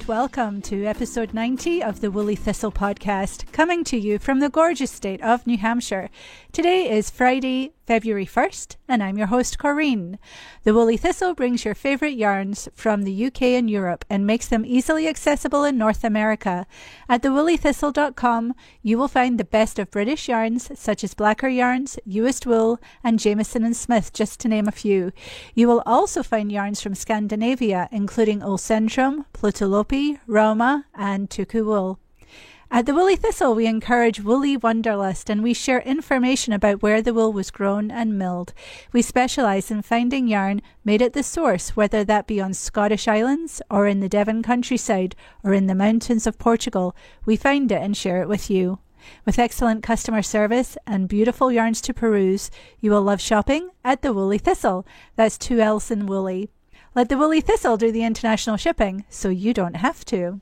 Welcome to episode 90 of the Woolly Thistle podcast, coming to you from the gorgeous state of New Hampshire. Today is Friday, February 1st, and I'm your host, Corrine. The Woolly Thistle brings your favourite yarns from the UK and Europe and makes them easily accessible in North America. At thewoollythistle.com, you will find the best of British yarns such as Blacker Yarns, Uist Wool, and Jamieson and Smith, just to name a few. You will also find yarns from Scandinavia, including Ulcentrum, Plutolopi, Rauma, and Tuku Wool. At the Woolly Thistle, we encourage woolly wanderlust and we share information about where the wool was grown and milled. We specialise in finding yarn made at the source, whether that be on Scottish islands or in the Devon countryside or in the mountains of Portugal. We find it and share it with you. With excellent customer service and beautiful yarns to peruse, you will love shopping at the Woolly Thistle. That's 2 L's in Woolly. Let the Woolly Thistle do the international shipping so you don't have to.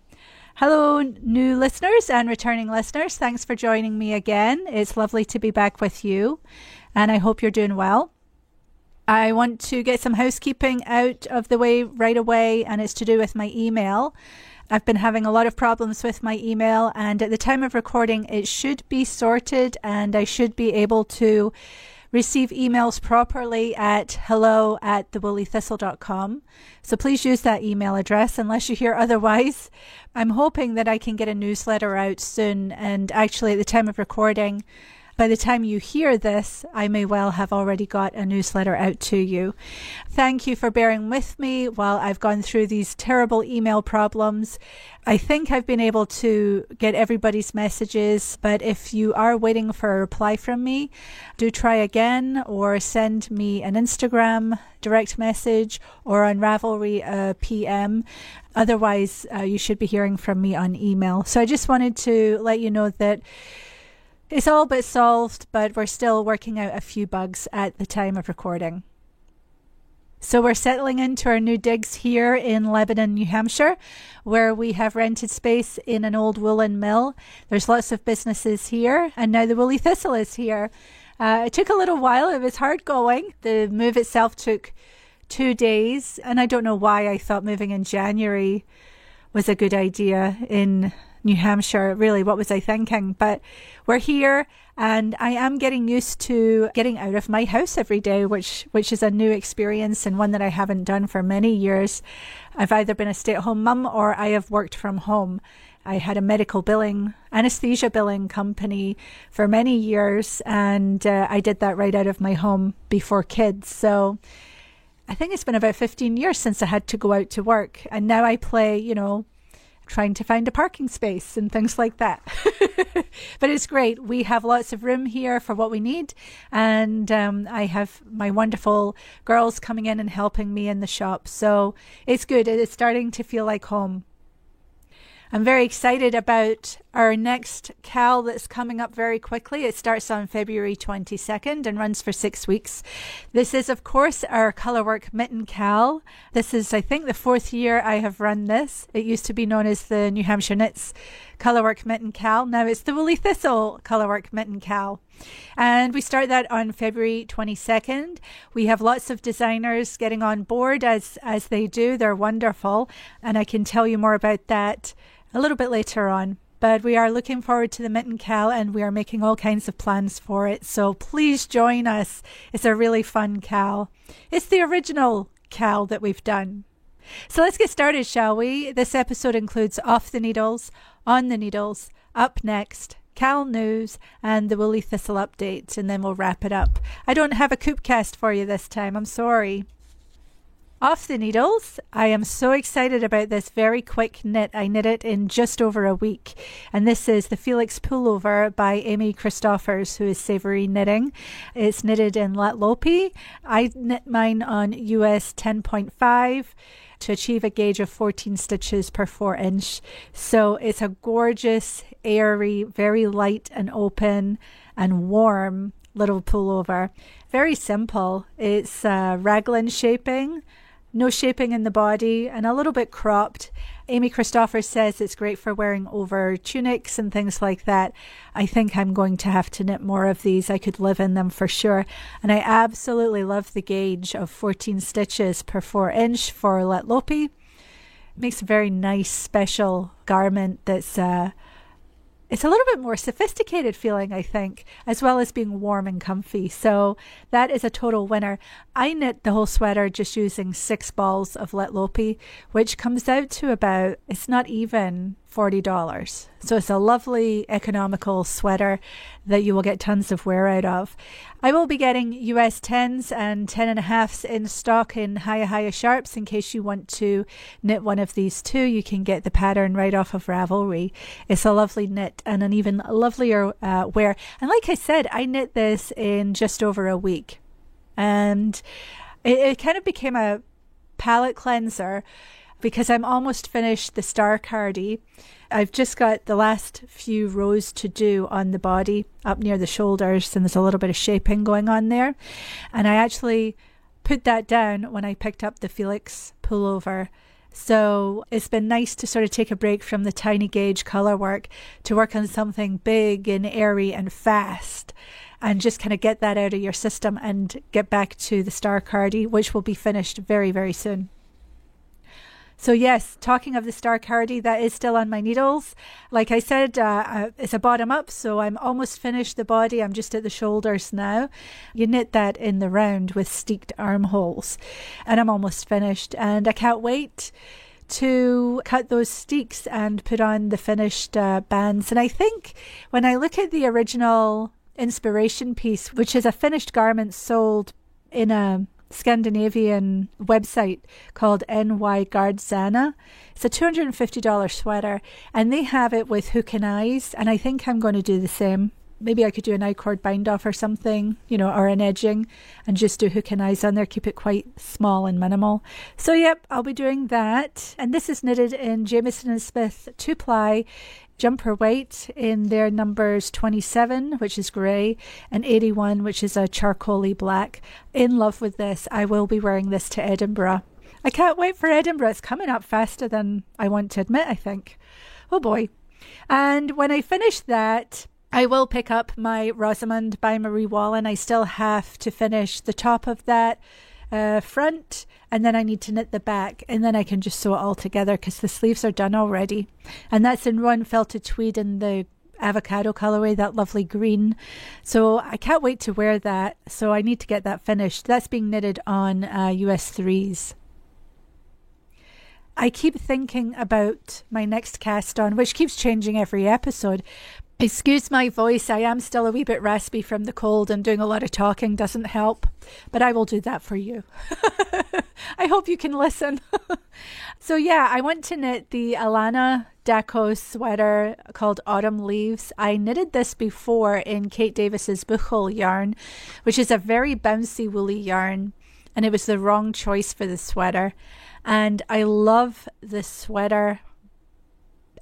Hello, new listeners and returning listeners. Thanks for joining me again. It's lovely to be back with you, and I hope you're doing well. I want to get some housekeeping out of the way right away, and it's to do with my email. I've been having a lot of problems with my email, and at the time of recording, it should be sorted, and I should be able to receive emails properly at hello@thewoollythistle.com. So please use that email address unless you hear otherwise. I'm hoping that I can get a newsletter out soon, and actually at the time of recording, by the time you hear this, I may well have already got a newsletter out to you. Thank you for bearing with me while I've gone through these terrible email problems. I think I've been able to get everybody's messages, but if you are waiting for a reply from me, do try again or send me an Instagram direct message or on Ravelry PM. Otherwise, you should be hearing from me on email. So I just wanted to let you know that it's all but solved, but we're still working out a few bugs at the time of recording. So we're settling into our new digs here in Lebanon, New Hampshire, where we have rented space in an old woolen mill. There's lots of businesses here, and now the Woolly Thistle is here. It took a little while. It was hard going. The move itself took 2 days, and I don't know why I thought moving in January was a good idea in New Hampshire. Really, what was I thinking? But we're here, and I am getting used to getting out of my house every day, which is a new experience and one that I haven't done for many years. I've either been a stay-at-home mum or I have worked from home. I had a medical billing, anesthesia billing company for many years, and I did that right out of my home before kids. So I think it's been about 15 years since I had to go out to work, and now I play, trying to find a parking space and things like that. But it's great. We have lots of room here for what we need. And I have my wonderful girls coming in and helping me in the shop. So it's good. It's starting to feel like home. I'm very excited about our next KAL that's coming up very quickly. It starts on February 22nd and runs for 6 weeks. This is, of course, our Colourwork Mitten KAL. This is, I think, the 4th year I have run this. It used to be known as the New Hampshire Knits Colourwork Mitten KAL. Now it's the Woolly Thistle Colourwork Mitten KAL. And we start that on February 22nd. We have lots of designers getting on board as they do. They're wonderful. And I can tell you more about that a little bit later on. But we are looking forward to the Mitten KAL, and we are making all kinds of plans for it. So please join us. It's a really fun KAL. It's the original KAL that we've done. So let's get started, shall we? This episode includes Off the Needles, On the Needles, Up Next, KAL News, and the Woolly Thistle update, and then we'll wrap it up. I don't have a Coopcast for you this time. I'm sorry. Off the needles. I am so excited about this very quick knit. I knit it in just over a week. And this is the Felix Pullover by Amy Christoffers, who is Savory Knitting. It's knitted in Latlopi. I knit mine on US 10.5 to achieve a gauge of 14 stitches per 4 inch. So it's a gorgeous, airy, very light and open and warm little pullover. Very simple. It's raglan shaping. No shaping in the body and a little bit cropped. Amy Christoffers says it's great for wearing over tunics and things like that. I think I'm going to have to knit more of these. I could live in them for sure. And I absolutely love the gauge of 14 stitches per 4 inch for Latlopi. It makes a very nice special garment that's it's a little bit more sophisticated feeling, I think, as well as being warm and comfy. So that is a total winner. I knit the whole sweater just using 6 balls of Latlopi, which comes out to about, it's not even $40. So it's a lovely economical sweater that you will get tons of wear out of. I will be getting US 10s and 10.5s in stock in Hiya Sharps in case you want to knit one of these too. You can get the pattern right off of Ravelry. It's a lovely knit and an even lovelier wear. And like I said, I knit this in just over a week. And it kind of became a palette cleanser because I'm almost finished the Star Cardie. I've just got the last few rows to do on the body up near the shoulders, and there's a little bit of shaping going on there. And I actually put that down when I picked up the Felix pullover. So it's been nice to sort of take a break from the tiny gauge colour work to work on something big and airy and fast, and just kind of get that out of your system and get back to the Star Cardie, which will be finished very, very soon. So yes, talking of the Star Cardie, that is still on my needles. Like I said, it's a bottom up, so I'm almost finished the body. I'm just at the shoulders now. You knit that in the round with steeked armholes, and I'm almost finished. And I can't wait to cut those steeks and put on the finished bands. And I think when I look at the original inspiration piece, which is a finished garment sold in a Scandinavian website called NY Gardzana. It's a $250 sweater, and they have it with hook and eyes, and I think I'm going to do the same. Maybe I could do an I-cord bind off or something, or an edging, and just do hook and eyes on there, keep it quite small and minimal. So yep, I'll be doing that. And this is knitted in Jamieson & Smith 2-ply jumper weight in their numbers 27, which is grey, and 81, which is a charcoaly black. In love with this. I will be wearing this to Edinburgh. I can't wait for Edinburgh. It's coming up faster than I want to admit, I think. Oh boy. And when I finish that, I will pick up my Rosamond by Marie Wallin. I still have to finish the top of that front, and then I need to knit the back, and then I can just sew it all together because the sleeves are done already. And that's in Rowan Felted Tweed in the avocado colorway, that lovely green. So I can't wait to wear that. So I need to get that finished. That's being knitted on US 3s. I keep thinking about my next cast on, which keeps changing every episode. Excuse my voice, I am still a wee bit raspy from the cold, and doing a lot of talking doesn't help, but I will do that for you. I hope you can listen. So yeah, I want to knit the Alana Dacos sweater called Autumn Leaves. I knitted this before in Kate Davis's Buchel yarn, which is a very bouncy woolly yarn, and it was the wrong choice for the sweater. And I love this sweater.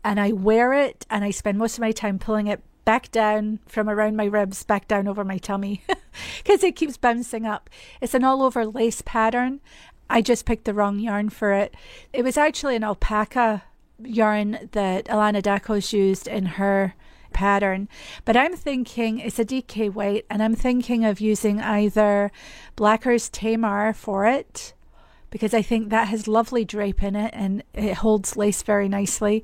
And I wear it, and I spend most of my time pulling it back down from around my ribs, back down over my tummy, because it keeps bouncing up. It's an all-over lace pattern. I just picked the wrong yarn for it. It was actually an alpaca yarn that Alana Dacos used in her pattern. But I'm thinking it's a DK weight, and I'm thinking of using either Blacker's Tamar for it, because I think that has lovely drape in it, and it holds lace very nicely.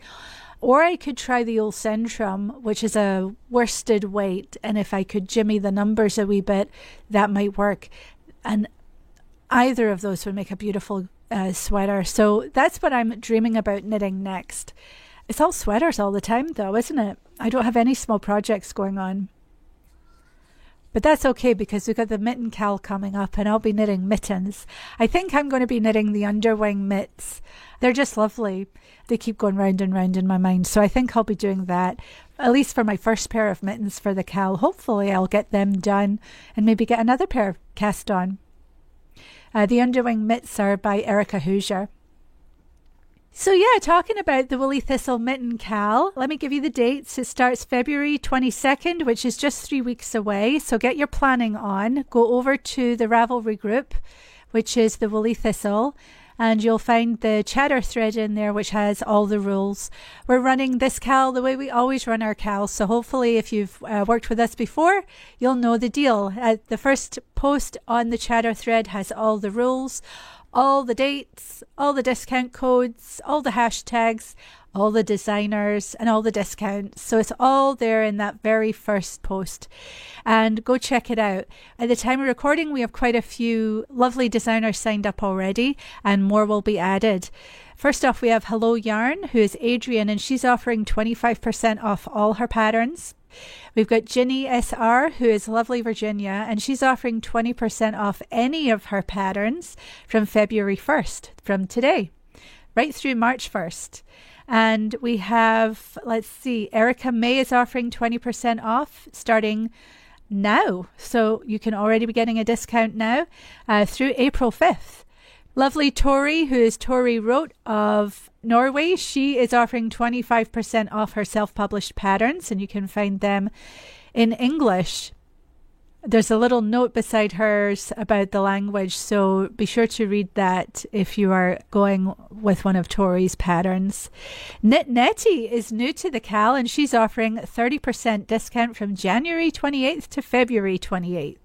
Or I could try the Old Centrum, which is a worsted weight, and if I could jimmy the numbers a wee bit, that might work. And either of those would make a beautiful sweater. So that's what I'm dreaming about knitting next. It's all sweaters all the time though, isn't it? I don't have any small projects going on. But that's okay because we've got the Mitten Cal coming up and I'll be knitting mittens. I think I'm going to be knitting the underwing mitts. They're just lovely. They keep going round and round in my mind. So I think I'll be doing that, at least for my first pair of mittens for the Cal. Hopefully I'll get them done and maybe get another pair cast on. The underwing mitts are by Erica Hoosier. So yeah, talking about the Woolly Thistle Mitten Cal, let me give you the dates. It starts February 22nd, which is just 3 weeks away. So get your planning on. Go over to the Ravelry group, which is the Woolly Thistle, and you'll find the chatter thread in there, which has all the rules. We're running this Cal the way we always run our Cals. So hopefully if you've worked with us before, you'll know the deal. The first post on the chatter thread has all the rules, all the dates, all the discount codes, all the hashtags, all the designers, and all the discounts. So it's all there in that very first post. And go check it out. At the time of recording, we have quite a few lovely designers signed up already, and more will be added. First off, we have Hello Yarn, who is Adrian, and she's offering 25% off all her patterns. We've got Ginny SR, who is lovely Virginia, and she's offering 20% off any of her patterns from February 1st, from today, right through March 1st. And we have, let's see, Erica May is offering 20% off starting now. So you can already be getting a discount now through April 5th. Lovely Tori, who is Tori Roth of Norway, she is offering 25% off her self-published patterns, and you can find them in English. There's a little note beside hers about the language, so be sure to read that if you are going with one of Tori's patterns. Knit Nettie is new to the Cal, and she's offering 30% discount from January 28th to February 28th.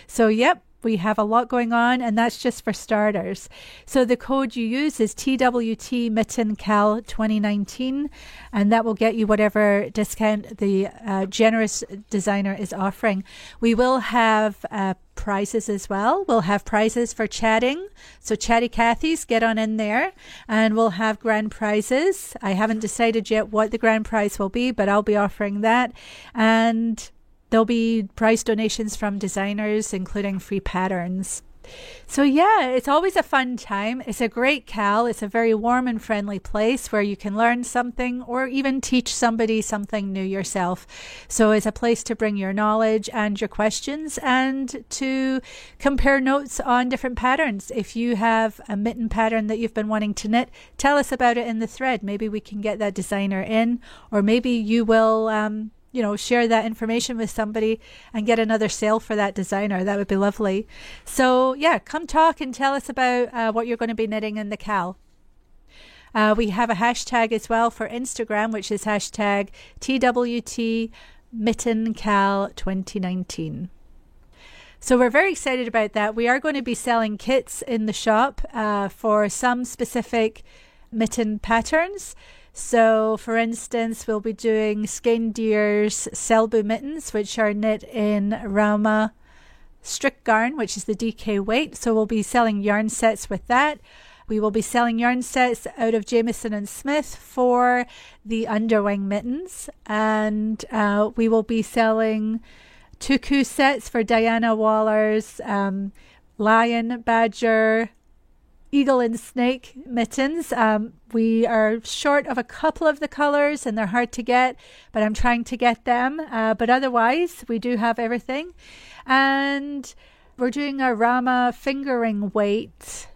So, yep. We have a lot going on, and that's just for starters. So the code you use is TWT Mitten Cal 2019, and that will get you whatever discount the generous designer is offering. We will have prizes as well. We'll have prizes for chatting. So Chatty Cathy's, get on in there, and we'll have grand prizes. I haven't decided yet what the grand prize will be, but I'll be offering that. And there'll be prize donations from designers, including free patterns. So yeah, it's always a fun time. It's a great Cal. It's a very warm and friendly place where you can learn something or even teach somebody something new yourself. So it's a place to bring your knowledge and your questions and to compare notes on different patterns. If you have a mitten pattern that you've been wanting to knit, tell us about it in the thread. Maybe we can get that designer in, or maybe you will share that information with somebody and get another sale for that designer. That would be lovely. So yeah, come talk and tell us about what you're going to be knitting in the Cal. We have a hashtag as well for Instagram, which is hashtag TWT Mitten Cal 2019. So we're very excited about that. We are going to be selling kits in the shop for some specific mitten patterns. So, for instance, we'll be doing Skein-Deer's Selbu mittens, which are knit in Rauma strict yarn, which is the DK weight. So we'll be selling yarn sets with that. We will be selling yarn sets out of Jamieson and Smith for the underwing mittens. And we will be selling tuku sets for Diana Waller's lion, badger, eagle and snake mittens. We are short of a couple of the colors and they're hard to get, but I'm trying to get them. But otherwise, we do have everything. And we're doing a Rauma fingering weight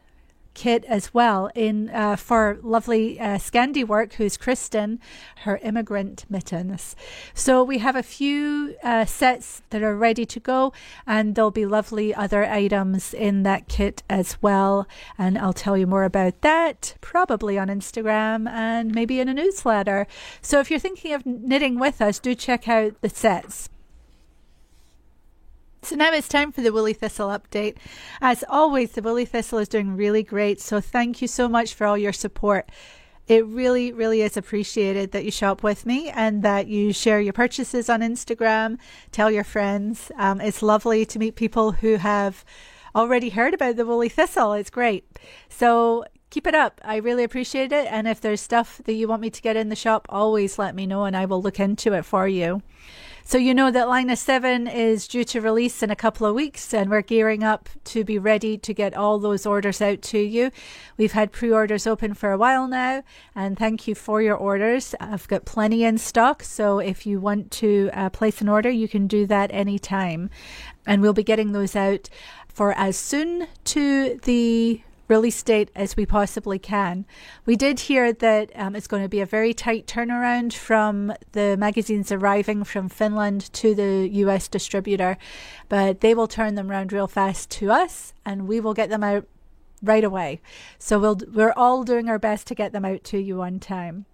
kit as well in for lovely Scandi work, who's Kristen, her immigrant mittens. So we have a few sets that are ready to go, and there'll be lovely other items in that kit as well, and I'll tell you more about that probably on Instagram and maybe in a newsletter. So if you're thinking of knitting with us, do check out the sets. So now it's time for the Woolly Thistle update. As always, the Woolly Thistle is doing really great. So thank you so much for all your support. It really, really is appreciated that you shop with me and that you share your purchases on Instagram, tell your friends. It's lovely to meet people who have already heard about the Woolly Thistle. It's great. So keep it up. I really appreciate it. And if there's stuff that you want me to get in the shop, always let me know and I will look into it for you. So you know that Lina 7 is due to release in a couple of weeks, and we're gearing up to be ready to get all those orders out to you. We've had pre-orders open for a while now, and thank you for your orders. I've got plenty in stock, so if you want to place an order, you can do that anytime. And we'll be getting those out for as soon to the release date as we possibly can. We did hear that it's going to be a very tight turnaround from the magazines arriving from Finland to the US distributor, but they will turn them around real fast to us and we will get them out right away. So we're all doing our best to get them out to you on time.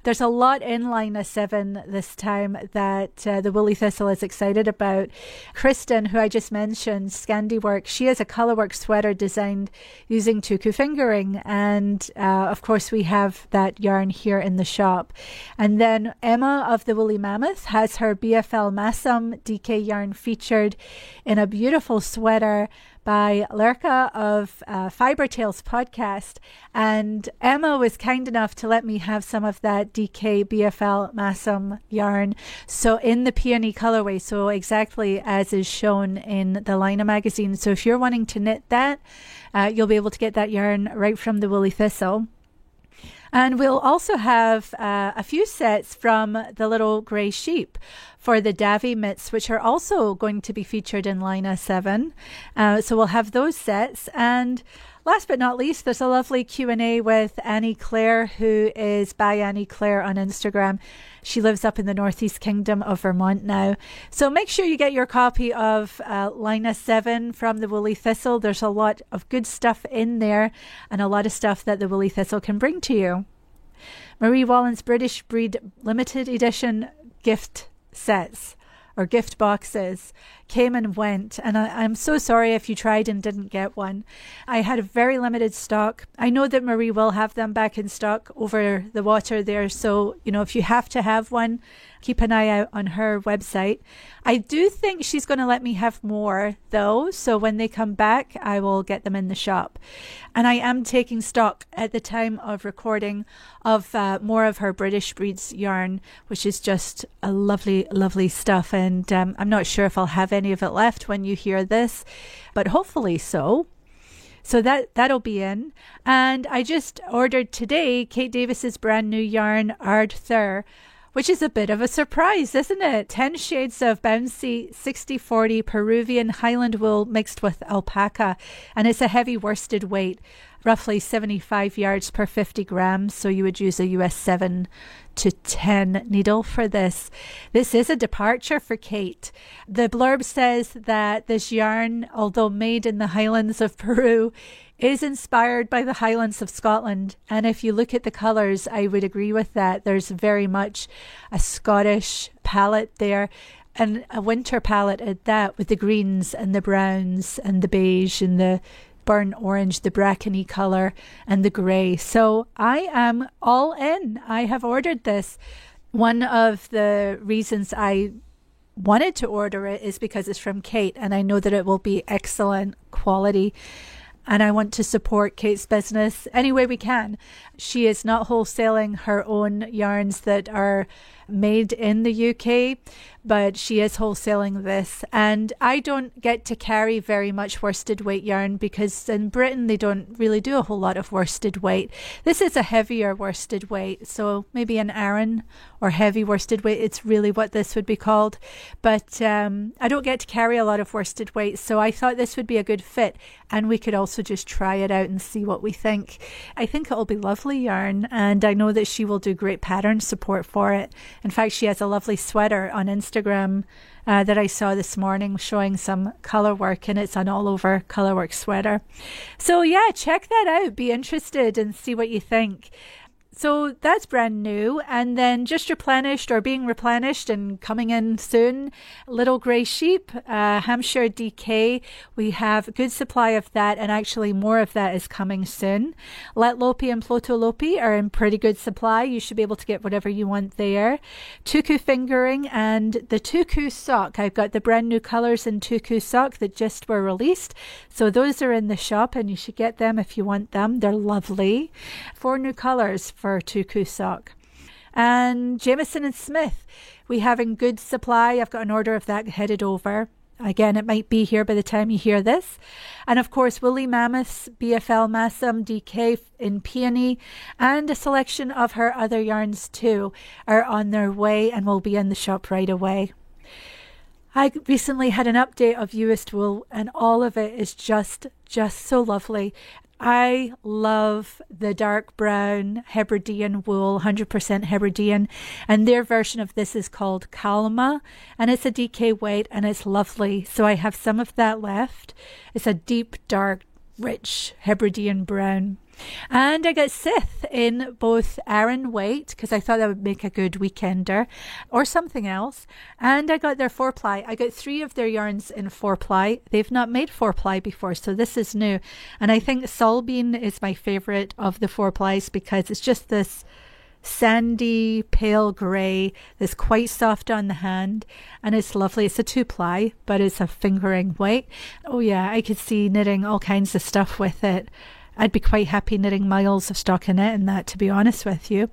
There's a lot in Lina 7 this time that the Woolly Thistle is excited about. Kristen, who I just mentioned, Scandiwork, she has a colourwork sweater designed using tuku fingering. And of course, we have that yarn here in the shop. And then Emma of the Woolly Mammoth has her BFL Massam DK yarn featured in a beautiful sweater by Lerka of Fiber Tales podcast. And Emma was kind enough to let me have some of that DK BFL Massam yarn. So in the peony colorway, so exactly as is shown in the Lina magazine. So if you're wanting to knit that, you'll be able to get that yarn right from the Woolly Thistle. And we'll also have a few sets from the Little Grey Sheep for the Davy mitts, which are also going to be featured in Lina 7. So we'll have those sets. And last but not least, there's a lovely Q&A with Annie Claire, who is by Annie Claire on Instagram. She lives up in the Northeast Kingdom of Vermont now. So make sure you get your copy of Lina 7 from the Woolly Thistle. There's a lot of good stuff in there and a lot of stuff that the Woolly Thistle can bring to you. Marie Wallen's British Breed Limited Edition gift sets or gift boxes came and went, and I'm so sorry if you tried and didn't get one. I had a very limited stock. I know that Marie will have them back in stock over the water there, so if you have to have one, keep an eye out on her website. I do think she's going to let me have more though, so when they come back I will get them in the shop. And I am taking stock at the time of recording of more of her British Breeds yarn, which is just a lovely, lovely stuff, and I'm not sure if I'll have any of it left when you hear this, but hopefully so. So that'll be in. And I just ordered today Kate Davis's brand new yarn, Ardther, which is a bit of a surprise, isn't it? 10 shades of bouncy 60/40 Peruvian Highland wool mixed with alpaca, and it's a heavy worsted weight, roughly 75 yards per 50 grams, so you would use a US 7 to 10 needle for this. This is a departure for Kate. The blurb says that this yarn, although made in the highlands of Peru, is inspired by the Highlands of Scotland. And if you look at the colours, I would agree with that. There's very much a Scottish palette there, and a winter palette at that, with the greens and the browns and the beige and the burnt orange, the brackeny colour and the grey. So I am all in. I have ordered this. One of the reasons I wanted to order it is because it's from Kate, and I know that it will be excellent quality. And I want to support Kate's business any way we can. She is not wholesaling her own yarns that are made in the UK, but she is wholesaling this. And I don't get to carry very much worsted weight yarn because in Britain they don't really do a whole lot of worsted weight. This is a heavier worsted weight, so maybe an Aran or heavy worsted weight, it's really what this would be called. But I don't get to carry a lot of worsted weight, so I thought this would be a good fit, and we could also just try it out and see what we think. I think it'll be lovely yarn, and I know that she will do great pattern support for it. In fact, she has a lovely sweater on Instagram that I saw this morning showing some colour work, and it's an all over colour work sweater. So yeah, check that out, be interested and see what you think. So that's brand new, and then just replenished or being replenished and coming in soon, Little Grey Sheep, Hampshire DK. We have a good supply of that, and actually more of that is coming soon. Let Lopi and Ploto Lopi are in pretty good supply. You should be able to get whatever you want there. Tuku Fingering and the Tuku Sock. I've got the brand new colours in Tuku Sock that just were released. So those are in the shop, and you should get them if you want them. They're lovely. 4 new colours for Tuku Sock. And Jameson and Smith, we have in good supply. I've got an order of that headed over. Again, it might be here by the time you hear this. And of course, Woolly Mammoth's BFL Massam DK in Peony and a selection of her other yarns too are on their way and will be in the shop right away. I recently had an update of Uist wool and all of it is just so lovely. I love the dark brown Hebridean wool, 100% Hebridean, and their version of this is called Kalma, and it's a DK weight and it's lovely. So I have some of that left. It's a deep, dark, rich Hebridean brown. And I got Sith in both Aran weight, because I thought that would make a good weekender, or something else. And I got their 4-ply. I got 3 of their yarns in 4-ply. They've not made 4-ply before, so this is new. And I think Solbean is my favourite of the 4-plies because it's just this sandy, pale grey that's quite soft on the hand, and it's lovely. It's a 2-ply, but it's a fingering weight. Oh yeah, I could see knitting all kinds of stuff with it. I'd be quite happy knitting miles of stockinette in that, to be honest with you.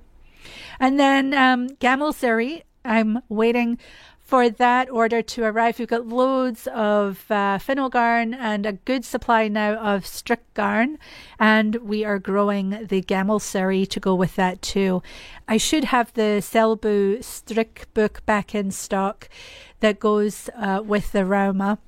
And then Gamel Zeri, I'm waiting for that order to arrive. We've got loads of Finno garn and a good supply now of Strick garn, and we are growing the Gamel Zeri to go with that too. I should have the Selbu Strick book back in stock that goes with the Rauma.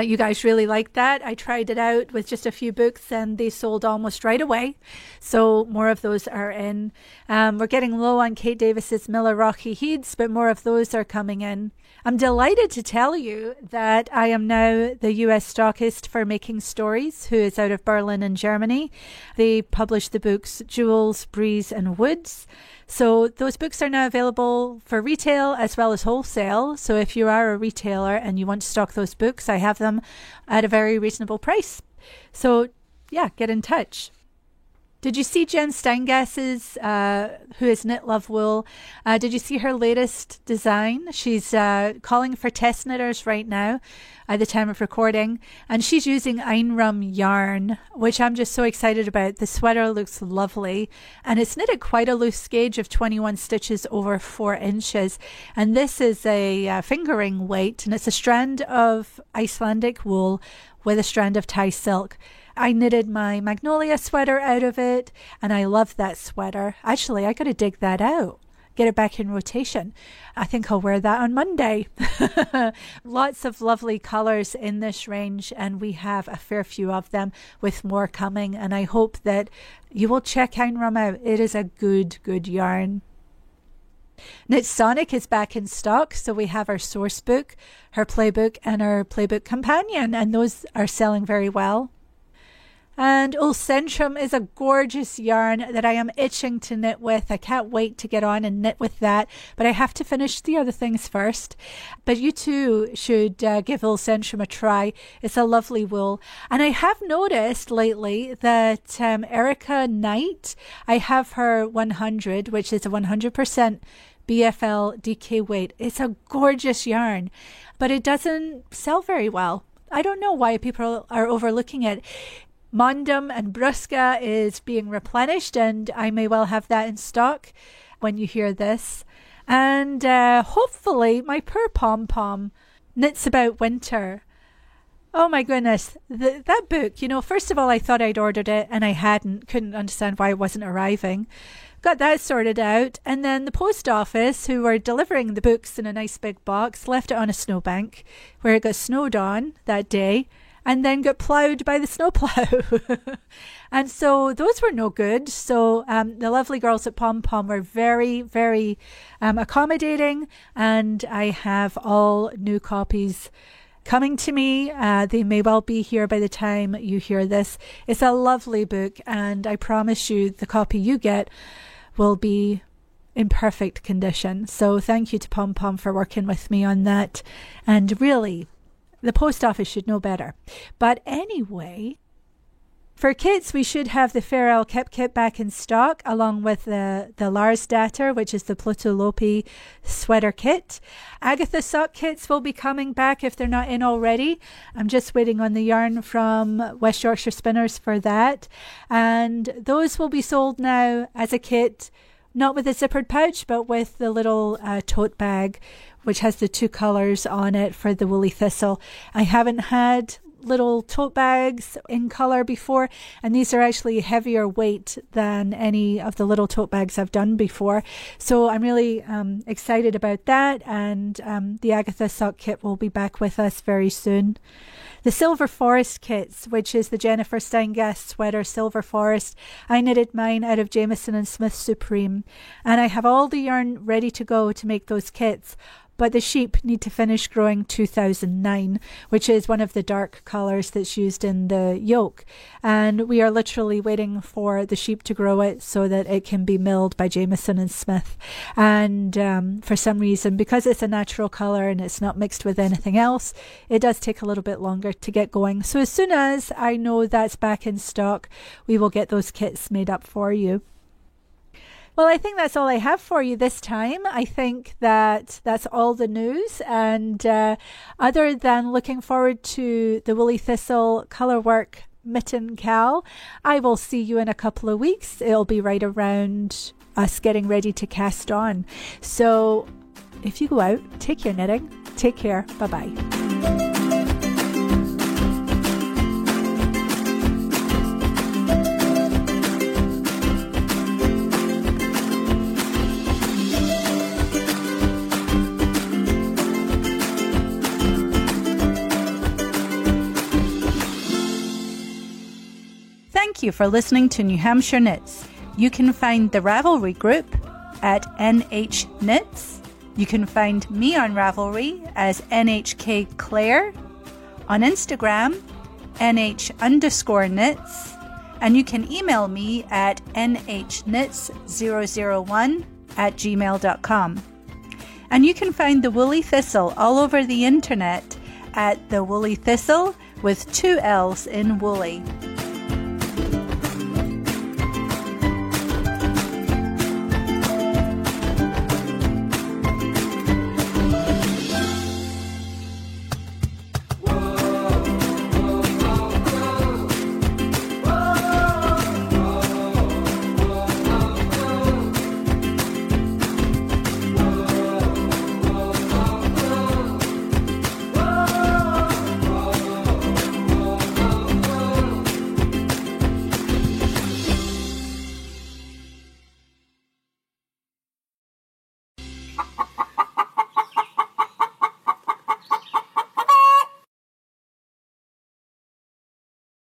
You guys really liked that. I tried it out with just a few books and they sold almost right away. So more of those are in. We're getting low on Kate Davis's Milwaukee Heeds, but more of those are coming in. I'm delighted to tell you that I am now the US stockist for Making Stories, who is out of Berlin in Germany. They publish the books Jewels, Breeze and Woods. So those books are now available for retail as well as wholesale. So if you are a retailer and you want to stock those books, I have them at a very reasonable price. So yeah, get in touch. Did you see Jen Steingass's, who is Knit Love Wool? Did you see her latest design? She's calling for test knitters right now at the time of recording. And she's using Einrum yarn, which I'm just so excited about. The sweater looks lovely. And it's knitted quite a loose gauge of 21 stitches over 4 inches. And this is a fingering weight. And it's a strand of Icelandic wool with a strand of Thai silk. I knitted my Magnolia sweater out of it, and I love that sweater. Actually, I got to dig that out, get it back in rotation. I think I'll wear that on Monday. Lots of lovely colours in this range, and we have a fair few of them with more coming, and I hope that you will check Einrum out. It is a good yarn. Knit Sonic is back in stock, so we have our source book, her playbook, and our playbook companion, and those are selling very well. And Ulcentrum is a gorgeous yarn that I am itching to knit with. I can't wait to get on and knit with that, but I have to finish the other things first. But you too should give Ulcentrum a try. It's a lovely wool. And I have noticed lately that Erica Knight, I have her 100, which is a 100% BFL DK weight. It's a gorgeous yarn, but it doesn't sell very well. I don't know why people are overlooking it. Mondum and Brusca is being replenished, and I may well have that in stock when you hear this. And hopefully my poor pom-pom knits about winter. Oh my goodness, that book, you know, first of all, I thought I'd ordered it and I couldn't understand why it wasn't arriving. Got that sorted out, and then the post office, who were delivering the books in a nice big box, left it on a snowbank where it got snowed on that day, and then got ploughed by the snowplow. And so those were no good. So the lovely girls at Pom Pom were very, very accommodating, and I have all new copies coming to me. They may well be here by the time you hear this. It's a lovely book, and I promise you the copy you get will be in perfect condition. So thank you to Pom Pom for working with me on that. And really, the post office should know better. But anyway, for kits, we should have the Farrell Kip Kit back in stock, along with the Lars Datter, which is the Pluto Lopi sweater kit. Agatha sock kits will be coming back if they're not in already. I'm just waiting on the yarn from West Yorkshire Spinners for that. And those will be sold now as a kit not with the zippered pouch, but with the little tote bag, which has the 2 colors on it for the woolly thistle. I haven't had little tote bags in color before, and these are actually heavier weight than any of the little tote bags I've done before. So I'm really excited about that, and the Agatha sock kit will be back with us very soon. The Silver Forest kits, which is the Jennifer Steingast sweater Silver Forest, I knitted mine out of Jamieson & Smith Supreme, and I have all the yarn ready to go to make those kits. But the sheep need to finish growing 2009, which is one of the dark colours that's used in the yoke. And we are literally waiting for the sheep to grow it so that it can be milled by Jamieson & Smith. And for some reason, because it's a natural colour and it's not mixed with anything else, it does take a little bit longer to get going. So as soon as I know that's back in stock, we will get those kits made up for you. Well, I think that's all I have for you this time. I think that that's all the news. And other than looking forward to the Woolly Thistle Colourwork Mitten Cal, I will see you in a couple of weeks. It'll be right around us getting ready to cast on. So if you go out, take your knitting. Take care. Bye-bye. Thank you for listening to New Hampshire Knits. You can find the Ravelry group at NH Knits. You can find me on Ravelry as NHK Claire, on Instagram NH_knits, and you can email me at nhknits001@gmail.com. And you can find the Woolly Thistle all over the internet at the Woolly Thistle with 2 L's in Woolly.